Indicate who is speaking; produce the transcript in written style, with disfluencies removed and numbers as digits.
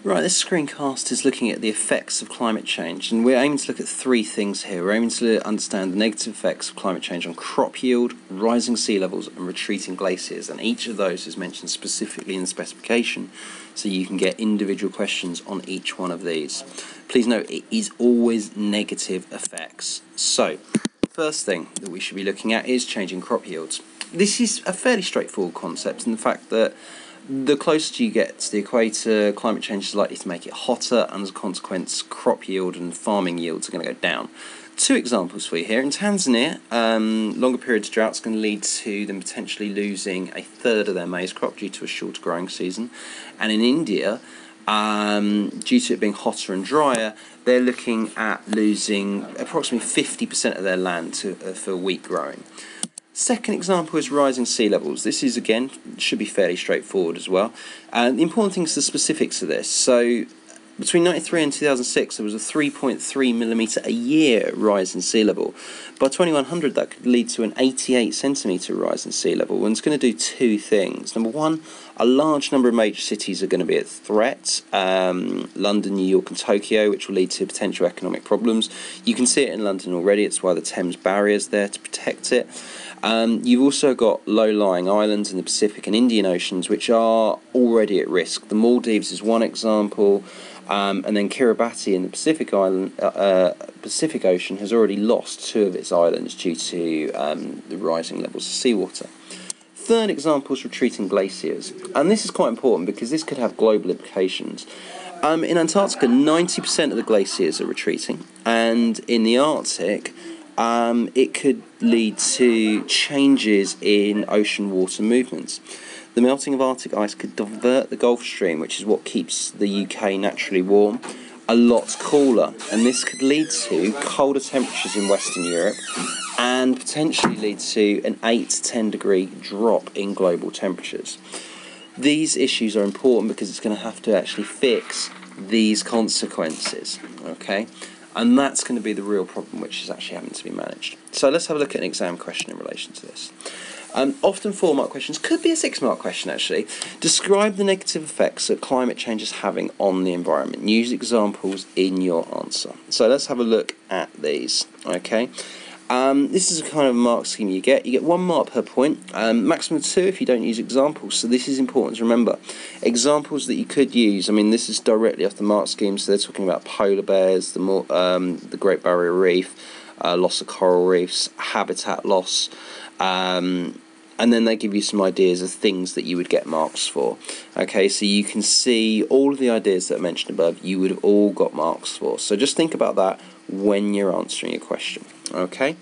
Speaker 1: Right, this screencast is looking at the effects of climate change, and we're aiming to look at three things here. We're aiming to understand the negative effects of climate change on crop yield, rising sea levels and retreating glaciers, and each of those is mentioned specifically in the specification, so you can get individual questions on each one of these. Please note, it is always negative effects. So, first thing that we should be looking at is changing crop yields. This is a fairly straightforward concept in the fact that the closer you get to the equator, climate change is likely to make it hotter, and as a consequence, crop yield and farming yields are going to go down. Two examples for you here. In Tanzania, longer periods of drought is going to lead to them potentially losing a third of their maize crop due to a shorter growing season. And in India, due to it being hotter and drier, they're looking at losing approximately 50% of their land for wheat growing. Second example is rising sea levels. This is, again, should be fairly straightforward as well. The important thing is the specifics of this. So, between 1993 and 2006, there was a 3.3 millimetre a year rise in sea level. By 2100, that could lead to an 88 centimetre rise in sea level, and it's going to do two things. Number one, a large number of major cities are going to be at threat. London, New York and Tokyo, which will lead to potential economic problems. You can see it in London already. It's why the Thames Barrier is there to protect it. You've also got low-lying islands in the Pacific and Indian Oceans, which are already at risk. The Maldives is one example, and then Kiribati in the Pacific Ocean has already lost two of its islands due to the rising levels of seawater. Third example is retreating glaciers, and this is quite important because this could have global implications. In Antarctica, 90% of the glaciers are retreating, and in the Arctic, it could lead to changes in ocean water movements. The melting of Arctic ice could divert the Gulf Stream, which is what keeps the UK naturally warm, a lot cooler, and this could lead to colder temperatures in Western Europe and potentially lead to an 8 to 10 degree drop in global temperatures. These issues are important because it's going to have to actually fix these consequences, okay? And that's going to be the real problem, which is actually having to be managed. So let's have a look at an exam question in relation to this. Often 4-mark questions, could be a 6-mark question actually. Describe the negative effects that climate change is having on the environment. Use examples in your answer. So let's have a look at these, okay? This is a kind of mark scheme you get. You get 1 mark per point, maximum 2 if you don't use examples. So this is important to remember. Examples that you could use, I mean, this is directly off the mark scheme, so they're talking about polar bears, the Great Barrier Reef, loss of coral reefs, habitat loss, and then they give you some ideas of things that you would get marks for. Okay, so you can see all of the ideas that are mentioned above, you would have all got marks for. So just think about that when you're answering a question. Okay.